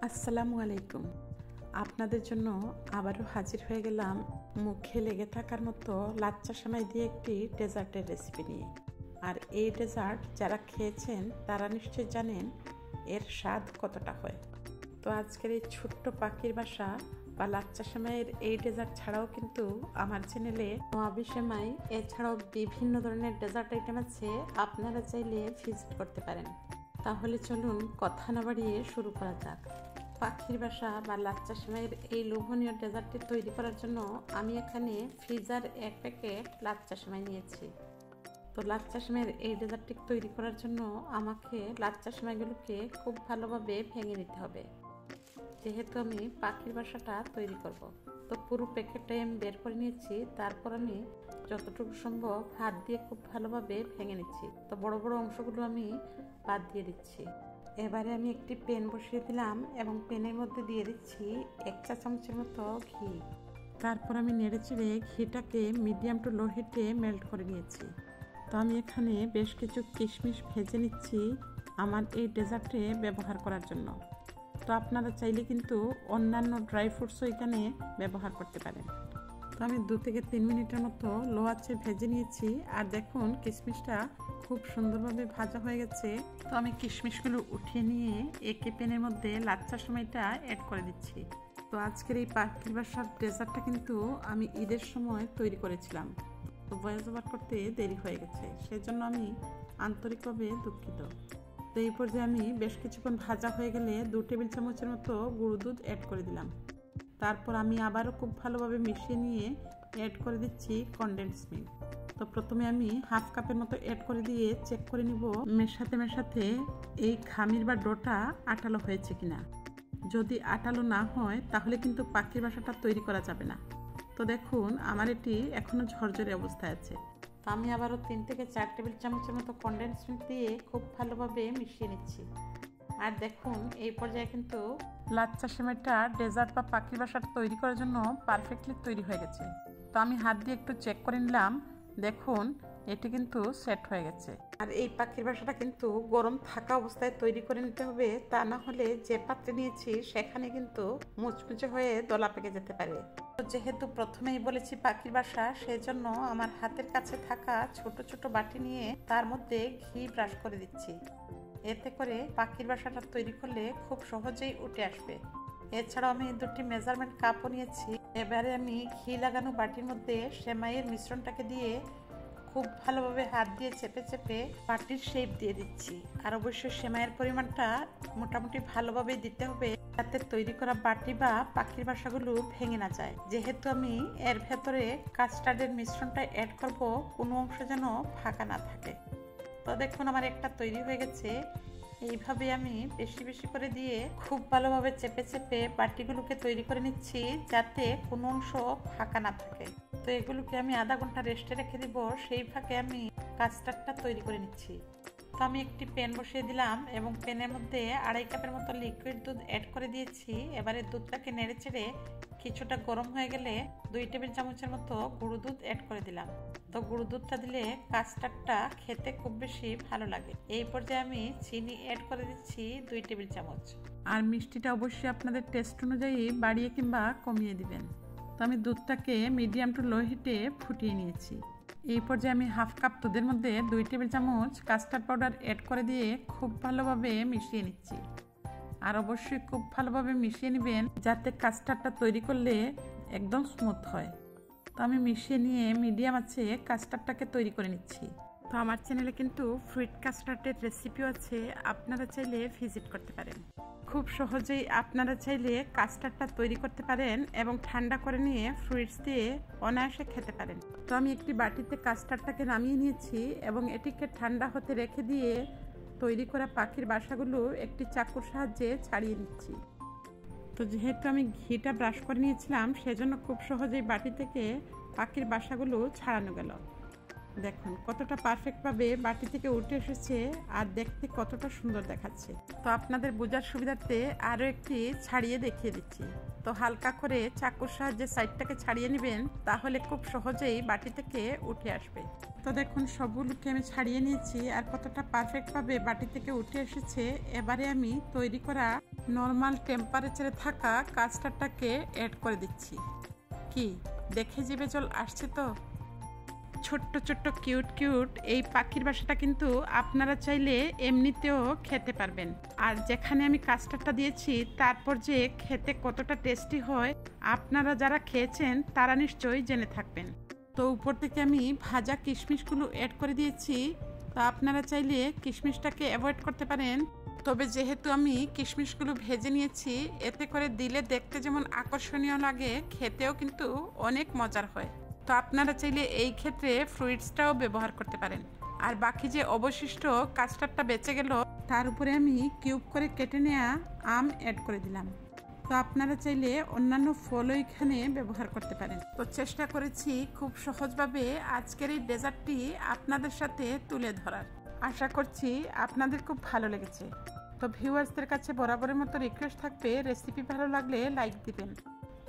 আসসালামু আলাইকুম। আপনাদের জন্য আবারও হাজির হয়ে গেলাম মুখে লেগে থাকার মতো লাচ্চা সেমাই দিয়ে একটি ডেজার্টের রেসিপি নিয়ে। আর এই ডেজার্ট যারা খেয়েছেন তারা নিশ্চয়ই জানেন এর স্বাদ কতটা হয়। তো আজকের এই ছোট্ট পাখির বাসা বা লাচ্চা সেমাইয়ের এই ডেজার্ট ছাড়াও কিন্তু আমার চ্যানেলে নোয়াবি সেমাই এছাড়াও বিভিন্ন ধরনের ডেজার্ট আইটেম আছে, আপনারা চাইলে ভিজিট করতে পারেন। তাহলে চলুন কথা না বাড়িয়ে শুরু করা যাক। পাখির বাসা বা লাচ্চা সেমাইয়ের এই লোভনীয় ডেজার্টটি তৈরি করার জন্য আমি এখানে ফ্রিজার 1 প্যাকেট লাচ্চা সেমাই নিয়েছি। তো লাচ্চা সেমাইয়ের এই ডেজার্টটি তৈরি করার জন্য আমাকে লাচ্চা সেমাইগুলোকে খুব ভালোভাবে ভেঙে নিতে হবে, যেহেতু আমি পাখির বাসাটা তৈরি করব। তো পুরো প্যাকেটটাই আমি বের করে নিয়েছি, তারপর আমি যতটুকু সম্ভব হাত দিয়ে খুব ভালোভাবে ভেঙে নিচ্ছি। তো বড় বড় অংশগুলো আমি বাদ দিয়ে দিচ্ছি। এবারে আমি একটি প্যান বসিয়ে দিলাম এবং প্যানের মধ্যে দিয়ে দিচ্ছি 1 চা চামচের মতো ঘি। তারপর আমি নেড়েচেড়ে ঘিটাকে মিডিয়াম টু লো হিটে মেল্ট করে নিয়েছি। তো আমি এখানে বেশ কিছু কিশমিশ ভেজে নিচ্ছি আমার এই ডেজার্টে ব্যবহার করার জন্য। তো আপনারা চাইলে কিন্তু অন্যান্য ড্রাই ফ্রুটসও এখানে ব্যবহার করতে পারেন। তো আমি 2 থেকে 3 মিনিটের মতো লো আঁচে ভেজে নিয়েছি। আর দেখুন কিশমিশটা খুব সুন্দরভাবে ভাজা হয়ে গেছে। তো আমি কিশমিশগুলো উঠিয়ে নিয়ে একে প্যানের মধ্যে লাচ্চা সেমাইটা অ্যাড করে দিচ্ছি। তো আজকের এই পাখির বাসার ডেজার্টটা কিন্তু আমি ঈদের সময় তৈরি করেছিলাম, তো ভয়েস ওভার করতে দেরি হয়ে গেছে, সেজন্য আমি আন্তরিকভাবে দুঃখিত। তো এই পর্যায়ে আমি বেশ কিছুক্ষণ ভাজা হয়ে গেলে 2 টেবিল চামচের মতো গুঁড়ো দুধ অ্যাড করে দিলাম। তারপর আমি আবারও খুব ভালোভাবে মিশিয়ে নিয়ে অ্যাড করে দিচ্ছি কনডেন্স মিল্ক। তো প্রথমে আমি হাফ কাপের মতো অ্যাড করে দিয়ে চেক করে নিব মেশাতে এই খামির বা ডোটা আটালো হয়েছে কিনা। যদি আটালো না হয় তাহলে কিন্তু পাখির বাসাটা তৈরি করা যাবে না। তো দেখুন আমার এটি এখনো ঝরঝরে অবস্থায় আছে। তো আমি আবারও 3 থেকে 4 টেবিল চামচের মতো কনডেন্স মিল্ক দিয়ে খুব ভালোভাবে মিশিয়ে নিচ্ছি। আর দেখুন এই পর্যায়ে কিন্তু লাচ্চা সেমাইটা ডেজার্ট বা পাখির বাসাটা তৈরি করার জন্য পারফেক্টলি তৈরি হয়ে গেছে। তো আমি হাত দিয়ে একটু চেক করে নিলাম, দেখুন এটি কিন্তু সেট হয়ে গেছে। আর এই পাখির বাসাটা কিন্তু গরম থাকা অবস্থায় তৈরি করে নিতে হবে, তা না হলে যে পাত্রে নিয়েছি সেখানে কিন্তু মুচমুচে হয়ে দলা পেকে যেতে পারে। তো যেহেতু প্রথমেই বলেছি পাখির বাসা, সেজন্য আমার হাতের কাছে থাকা ছোট ছোট বাটি নিয়ে তার মধ্যে ঘি ব্রাশ করে দিচ্ছি। এতে করে পাখির বাসাটা তৈরি করলে খুব সহজেই উঠে আসবে। এছাড়াও আমি 2টি মেজারমেন্ট কাপও নিয়েছি। এবারে আমি ঘি লাগানো বাটির মধ্যে সেমাইয়ের মিশ্রণটাকে দিয়ে খুব ভালোভাবে হাত দিয়ে চেপে চেপে বাটির শেপ দিয়ে দিচ্ছি। আর অবশ্যই সেমাইয়ের পরিমাণটা মোটামুটি ভালোভাবে দিতে হবে, যাতে তৈরি করা বাটি বা পাখির বাসাগুলো ভেঙে না যায়। যেহেতু আমি এর ভেতরে কাস্টার্ডের মিশ্রণটা অ্যাড করব, কোনো অংশ যেন ফাঁকা না থাকে। তো দেখুন আমার একটা তৈরি হয়ে গেছে। এইভাবে আমি বেশি বেশি করে দিয়ে খুব ভালোভাবে চেপে চেপে বাটিগুলোকে তৈরি করে নিচ্ছি, যাতে কোনো অংশ ফাঁকা না থাকে। তো এগুলোকে আমি আধা ঘন্টা রেস্টে রেখে দিব, সেই ফাঁকে আমি কাস্টার্ডটা তৈরি করে নিচ্ছি। তো আমি একটি প্যান বসিয়ে দিলাম এবং প্যানের মধ্যে 2.5 কাপের মতো লিকুইড দুধ অ্যাড করে দিয়েছি। এবারে দুধটাকে নেড়ে চেড়ে কিছুটা গরম হয়ে গেলে 2 টেবিল চামচের মতো গুঁড়ো দুধ অ্যাড করে দিলাম। তো গুঁড়ো দুধটা দিলে কাস্টার্ডটা খেতে খুব বেশি ভালো লাগে। এই পর্যায়ে আমি চিনি অ্যাড করে দিচ্ছি 2 টেবিল চামচ। আর মিষ্টিটা অবশ্যই আপনাদের টেস্ট অনুযায়ী বাড়িয়ে কিংবা কমিয়ে দিবেন। তো আমি দুধটাকে মিডিয়াম টু লো হিটে ফুটিয়ে নিয়েছি। এই পর্যায়ে আমি হাফ কাপ দুধের মধ্যে 2 টেবিল চামচ কাস্টার্ড পাউডার অ্যাড করে দিয়ে খুব ভালোভাবে মিশিয়ে নিচ্ছি। আর অবশ্যই খুব ভালোভাবে মিশিয়ে নেবেন, যাতে কাস্টার্ডটা তৈরি করলে একদম স্মুথ হয়। তো আমি মিশিয়ে নিয়ে মিডিয়াম আছে কাস্টার্ডটাকে তৈরি করে নিচ্ছি। তো আমার চ্যানেলে কিন্তু ফ্রুট কাস্টার্ডের রেসিপিও আছে, আপনারা চাইলে ভিজিট করতে পারেন। খুব সহজেই আপনারা চাইলে কাস্টার্ডটা তৈরি করতে পারেন এবং ঠান্ডা করে নিয়ে ফ্রুটস দিয়ে অনায়াসে খেতে পারেন। তো আমি একটি বাটিতে কাস্টার্ডটাকে নামিয়ে নিয়েছি এবং এটিকে ঠান্ডা হতে রেখে দিয়ে তৈরি করা পাখির বাসাগুলো একটি চাকুর সাহায্যে ছাড়িয়ে নিচ্ছি। তো যেহেতু আমি ঘিটা ব্রাশ করে নিয়েছিলাম, সেজন্য খুব সহজেই বাটি থেকে পাখির বাসাগুলো ছাড়ানো গেল। দেখুন কতটা পারফেক্টভাবে বাটি থেকে উঠে এসেছে আর দেখতে কতটা সুন্দর দেখাচ্ছে। তো আপনাদের বোঝার সুবিধার্থে আরও একটি ছাড়িয়ে দেখিয়ে দিচ্ছি। তো হালকা করে চাকুর সাহায্যে সাইডটাকে ছাড়িয়ে নেবেন, তাহলে খুব সহজেই বাটি থেকে উঠে আসবে। তো দেখুন সবগুলোকে আমি ছাড়িয়ে নিয়েছি আর কতটা পারফেক্টভাবে বাটি থেকে উঠে এসেছে। এবারে আমি তৈরি করা নর্মাল টেম্পারেচারে থাকা কাস্টার্ডটাকে অ্যাড করে দিচ্ছি। কি দেখে জিভে জল আসছে তো? ছোট্ট ছোট্ট কিউট কিউট এই পাখির বাসাটা কিন্তু আপনারা চাইলে এমনিতেও খেতে পারবেন। আর যেখানে আমি কাস্টার্ডটা দিয়েছি তারপর যে খেতে কতটা টেস্টি হয় আপনারা যারা খেয়েছেন তারা নিশ্চয়ই জেনে থাকবেন। তো উপর থেকে আমি ভাজা কিশমিশগুলো অ্যাড করে দিয়েছি। তো আপনারা চাইলে কিশমিশটাকে অ্যাভয়েড করতে পারেন, তবে যেহেতু আমি কিশমিশগুলো ভেজে নিয়েছি এতে করে দিলে দেখতে যেমন আকর্ষণীয় লাগে, খেতেও কিন্তু অনেক মজার হয়। তো আপনারা চাইলে এই ক্ষেত্রে ফ্রুইটসটাও ব্যবহার করতে পারেন। আর বাকি যে অবশিষ্ট কাস্টার্ডটা বেঁচে গেল তার উপরে আমি কিউব করে কেটে নেওয়া আম অ্যাড করে দিলাম। তো আপনারা চাইলে অন্যান্য ফলও এখানে ব্যবহার করতে পারেন। তো চেষ্টা করেছি খুব সহজভাবে আজকের এই ডেজার্টটি আপনাদের সাথে তুলে ধরার। আশা করছি আপনাদের খুব ভালো লেগেছে। তো ভিউয়ার্সদের কাছে বরাবরের মতো রিকোয়েস্ট থাকবে, রেসিপি ভালো লাগলে লাইক দিবেন।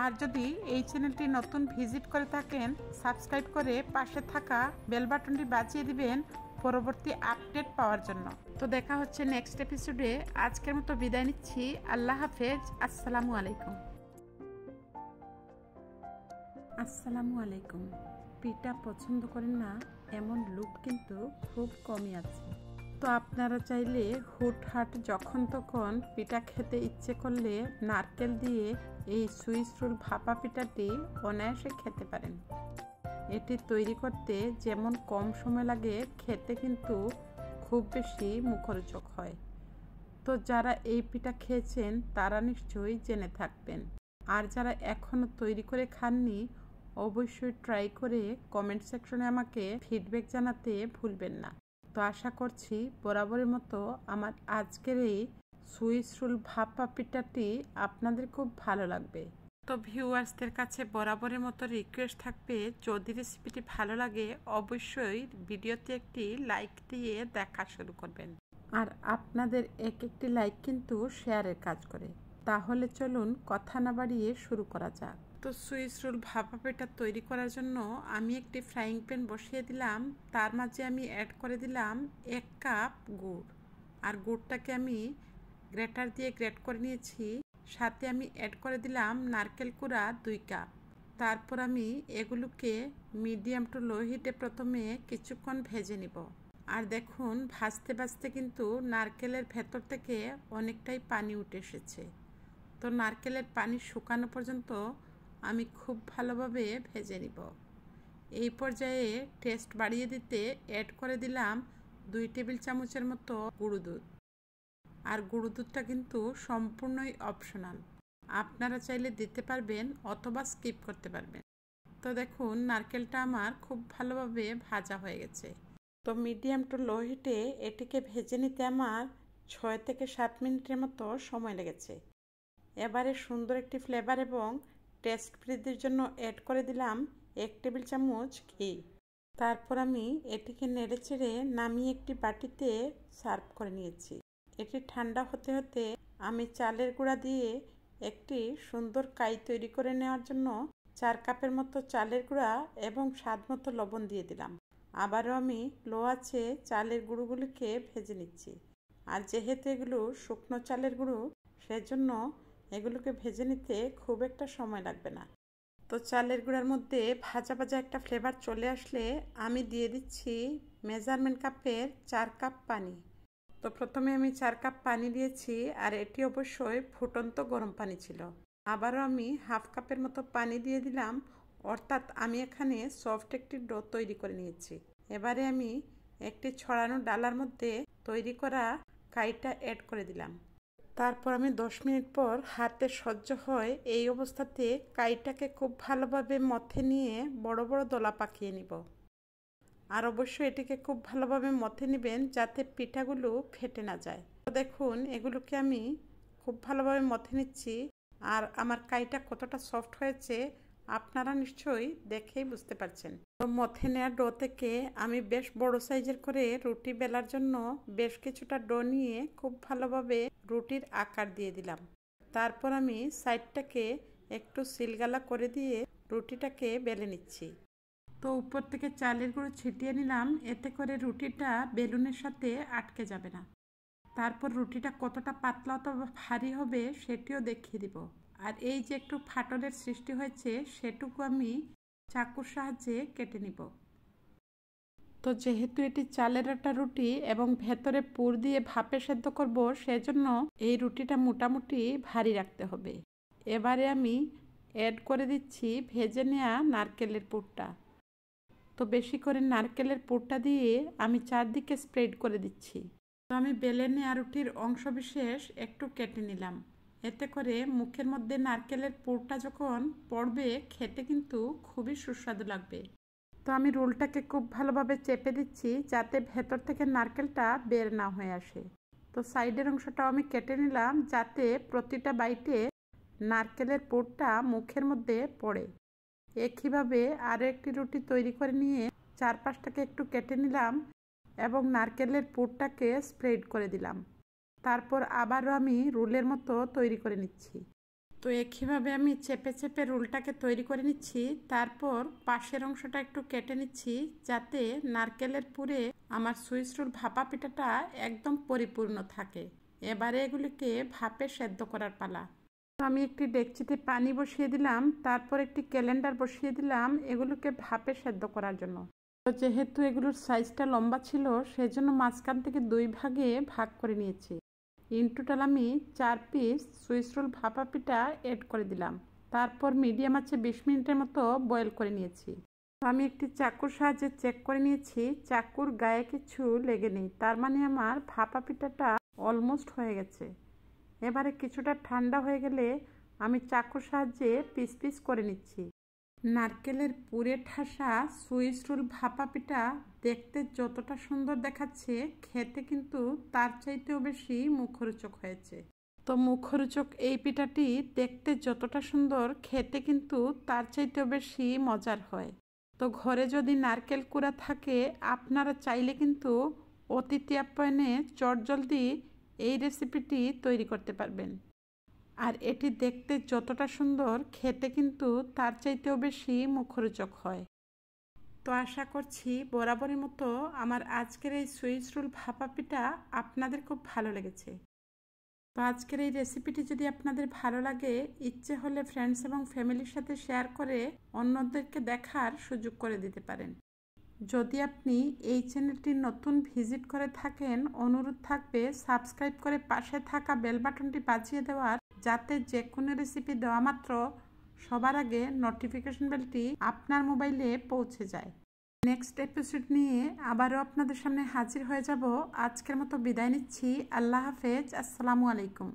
আর যদি এই চ্যানেলটি নতুন ভিজিট করে থাকেন সাবস্ক্রাইব করে পাশে থাকা বেল বাটনটি বাজিয়ে দিবেন পরবর্তী আপডেট পাওয়ার জন্য। তো দেখা হচ্ছে নেক্সট এপিসোডে। আজকের মতো বিদায় নিচ্ছি। আল্লাহ হাফেজ। আসসালামু আলাইকুম। আসসালামু আলাইকুম। পিঠা পছন্দ করেন না এমন লোক কিন্তু খুব কমই আছে। তো আপনারা চাইলে হুটহাট যখন তখন পিঠা খেতে ইচ্ছে করলে নারকেল দিয়ে এই সুইস রোল ভাপা পিঠাটি অনায়াসে খেতে পারেন। এটি তৈরি করতে যেমন কম সময় লাগে, খেতে কিন্তু খুব বেশি মুখরোচক হয়। তো যারা এই পিঠা খেয়েছেন তারা নিশ্চয়ই জেনে থাকবেন। আর যারা এখনও তৈরি করে খাননি অবশ্যই ট্রাই করে কমেন্ট সেকশনে আমাকে ফিডব্যাক জানাতে ভুলবেন না। তো আশা করছি বরাবরের মতো আমার আজকের এই সুইস রোল ভাপা পিঠাটি আপনাদের খুব ভালো লাগবে। তো ভিউয়ার্সদের কাছে বরাবরের মতো রিকোয়েস্ট থাকবে, যদি রেসিপিটি ভালো লাগে অবশ্যই ভিডিওতে একটি লাইক দিয়ে দেখা শুরু করবেন। আর আপনাদের এক একটি লাইক কিন্তু শেয়ারের কাজ করে। তাহলে চলুন কথা না বাড়িয়ে শুরু করা যাক। তো সুইস রোল ভাপা পিঠা তৈরি করার জন্য আমি একটি ফ্রাইং প্যান বসিয়ে দিলাম। তার মাঝে আমি অ্যাড করে দিলাম 1 কাপ গুড়। আর গুড়টাকে আমি গ্রেটার দিয়ে গ্রেট করে নিয়েছি। সাথে আমি অ্যাড করে দিলাম নারকেল কুড়া 2 কাপ। তারপর আমি এগুলোকে মিডিয়াম টু লো হিটে প্রথমে কিছুক্ষণ ভেজে নিব। আর দেখুন ভাজতে ভাজতে কিন্তু নারকেলের ভেতর থেকে অনেকটাই পানি উঠে এসেছে। তো নারকেলের পানি শুকানো পর্যন্ত আমি খুব ভালোভাবে ভেজে নিব। এই পর্যায়ে টেস্ট বাড়িয়ে দিতে অ্যাড করে দিলাম 2 টেবিল চামচের মতো গুঁড়ো দুধ। আর গুঁড়ো দুধটা কিন্তু সম্পূর্ণই অপশনাল, আপনারা চাইলে দিতে পারবেন অথবা স্কিপ করতে পারবেন। তো দেখুন নারকেলটা আমার খুব ভালোভাবে ভাজা হয়ে গেছে। তো মিডিয়াম টু লো হিটে এটিকে ভেজে নিতে আমার 6 থেকে 7 মিনিটের মতো সময় লেগেছে। এবারে সুন্দর একটি ফ্লেভার এবং টেস্ট বৃদ্ধির জন্য অ্যাড করে দিলাম 1 টেবিল চামচ ঘি। তারপর আমি এটিকে নেড়েচেড়ে নামিয়ে একটি বাটিতে সার্ভ করে নিয়েছি। এটি ঠান্ডা হতে হতে আমি চালের গুঁড়া দিয়ে একটি সুন্দর কাই তৈরি করে নেওয়ার জন্য 4 কাপের মতো চালের গুঁড়া এবং স্বাদ মতো লবণ দিয়ে দিলাম। আবারও আমি লো আঁচে চালের গুঁড়োগুলিকে ভেজে নিচ্ছি। আর যেহেতু এগুলো শুকনো চালের গুঁড়ো সেজন্য এগুলোকে ভেজে নিতে খুব একটা সময় লাগবে না। তো চালের গুঁড়ার মধ্যে ভাজা ভাজা একটা ফ্লেভার চলে আসলে আমি দিয়ে দিচ্ছি মেজারমেন্ট কাপের 4 কাপ পানি। তো প্রথমে আমি 4 কাপ পানি দিয়েছি আর এটি অবশ্যই ফুটন্ত গরম পানি ছিল। আবারও আমি হাফ কাপের মতো পানি দিয়ে দিলাম, অর্থাৎ আমি এখানে সফট একটি ডো তৈরি করে নিয়েছি। এবারে আমি একটি ছড়ানো ডালার মধ্যে তৈরি করা কাইটা অ্যাড করে দিলাম। তারপর আমি 10 মিনিট পর হাতে সহ্য হয় এই অবস্থাতে কাইটাকে খুব ভালোভাবে মথে নিয়ে বড় বড় দলা পাকিয়ে নিব। আর অবশ্যই এটিকে খুব ভালোভাবে মথে নেবেন যাতে পিঠাগুলো ফেটে না যায়। তো দেখুন এগুলোকে আমি খুব ভালোভাবে মথে নিচ্ছি। আর আমার কাইটা কতটা সফট হয়েছে আপনারা নিশ্চয়ই দেখেই বুঝতে পারছেন। তো মথে নেওয়া ডো থেকে আমি বেশ বড় সাইজের করে রুটি বেলার জন্য বেশ কিছুটা ডো নিয়ে খুব ভালোভাবে রুটির আকার দিয়ে দিলাম। তারপর আমি সাইডটাকে একটু সিলগালা করে দিয়ে রুটিটাকে বেলে নিচ্ছি। তো উপর থেকে চালের গুঁড়ো ছিটিয়ে নিলাম, এতে করে রুটিটা বেলুনের সাথে আটকে যাবে না। তারপর রুটিটা কতটা পাতলা অথবা ভারী হবে সেটিও দেখিয়ে দিব। আর এই যে একটু ফাটলের সৃষ্টি হয়েছে সেটুকু আমি চাকুর সাহায্যে কেটে নিব। তো যেহেতু এটি চালের আটা রুটি এবং ভেতরে পুর দিয়ে ভাপে সেদ্ধ করব, সেজন্য এই রুটিটা মোটামুটি ভারী রাখতে হবে। এবারে আমি অ্যাড করে দিচ্ছি ভেজে নেওয়া নারকেলের পুরটা। তো বেশি করে নারকেলের পুরটা দিয়ে আমি চারদিকে স্প্রেড করে দিচ্ছি। তো আমি বেলে নেওয়া রুটির অংশবিশেষ একটু কেটে নিলাম, এতে করে মুখের মধ্যে নারকেলের পুরটা যখন পড়বে খেতে কিন্তু খুবই সুস্বাদু লাগবে। তো আমি রোলটাকে খুব ভালোভাবে চেপে দিচ্ছি যাতে ভেতর থেকে নারকেলটা বের না হয়ে আসে। তো সাইডের অংশটাও আমি কেটে নিলাম যাতে প্রতিটা বাইটে নারকেলের পুরটা মুখের মধ্যে পড়ে। একইভাবে আরও একটি রুটি তৈরি করে নিয়ে চারপাশটাকে একটু কেটে নিলাম এবং নারকেলের পুরটাকে স্প্রেড করে দিলাম। তারপর আবারও আমি রোলের মতো তৈরি করে নিচ্ছি। তো একইভাবে আমি চেপে চেপে রোলটাকে তৈরি করে নিচ্ছি। তারপর পাশের অংশটা একটু কেটে নিচ্ছি যাতে নারকেলের পুরে আমার সুইস রোল ভাপা পিঠাটা একদম পরিপূর্ণ থাকে। এবারে এগুলিকে ভাপে সেদ্ধ করার পালা। আমি একটি ডেকচিতে পানি বসিয়ে দিলাম, তারপর একটি ক্যালেন্ডার বসিয়ে দিলাম এগুলোকে ভাপে সেদ্ধ করার জন্য। তো যেহেতু এগুলোর সাইজটা লম্বা ছিল সেজন্য মাঝখান থেকে 2 ভাগে ভাগ করে নিয়েছি। ইন টোটাল আমি 4 পিস সুইস রোল ভাপা পিঠা এড করে দিলাম। তারপর মিডিয়াম আঁচে 20 মিনিটের মতো বয়েল করে নিয়েছি। আমি একটি চাকুর সাহায্যে চেক করে নিয়েছি চাকুর গায়ে কিছু লেগে নেই, তার মানে আমার ভাপা পিঠাটা অলমোস্ট হয়ে গেছে। এবারে কিছুটা ঠান্ডা হয়ে গেলে আমি চাকুর সাহায্যে পিস পিস করে নিচ্ছি। নারকেলের পুরে ঠাসা সুইস রোল ভাপা পিঠা দেখতে যতটা সুন্দর দেখাচ্ছে খেতে কিন্তু তার চাইতেও বেশি মুখরোচক হয়েছে। তো মুখরোচক এই পিঠাটি দেখতে যতটা সুন্দর খেতে কিন্তু তার চাইতেও বেশি মজার হয়। তো ঘরে যদি নারকেল কুড়া থাকে আপনারা চাইলে কিন্তু অতিথি আপ্যায়নে চটজলদি এই রেসিপিটি তৈরি করতে পারবেন। আর এটি দেখতে যতটা সুন্দর খেতে কিন্তু তার চাইতেও বেশি মুখরোচক হয়। তো আশা করছি বরাবরের মতো আমার আজকের এই সুইস রোল ভাপা পিঠা আপনাদের খুব ভালো লেগেছে। তো আজকের এই রেসিপিটি যদি আপনাদের ভালো লাগে, ইচ্ছে হলে ফ্রেন্ডস এবং ফ্যামিলির সাথে শেয়ার করে অন্যদেরকে দেখার সুযোগ করে দিতে পারেন। যদি আপনি এই চ্যানেলটি নতুন ভিজিট করে থাকেন, অনুরোধ থাকবে সাবস্ক্রাইব করে পাশে থাকা বেল বাটনটি বাজিয়ে দেওয়ার, যাতে যে কোনো রেসিপি দেওয়া মাত্র সবার আগে নোটিফিকেশন বেলটি আপনার মোবাইলে পৌঁছে যায়। নেক্সট এপিসোড নিয়ে আবারও আপনাদের সামনে হাজির হয়ে যাব। আজকের মতো বিদায় নিচ্ছি। আল্লাহ হাফেজ। আসসালামু আলাইকুম।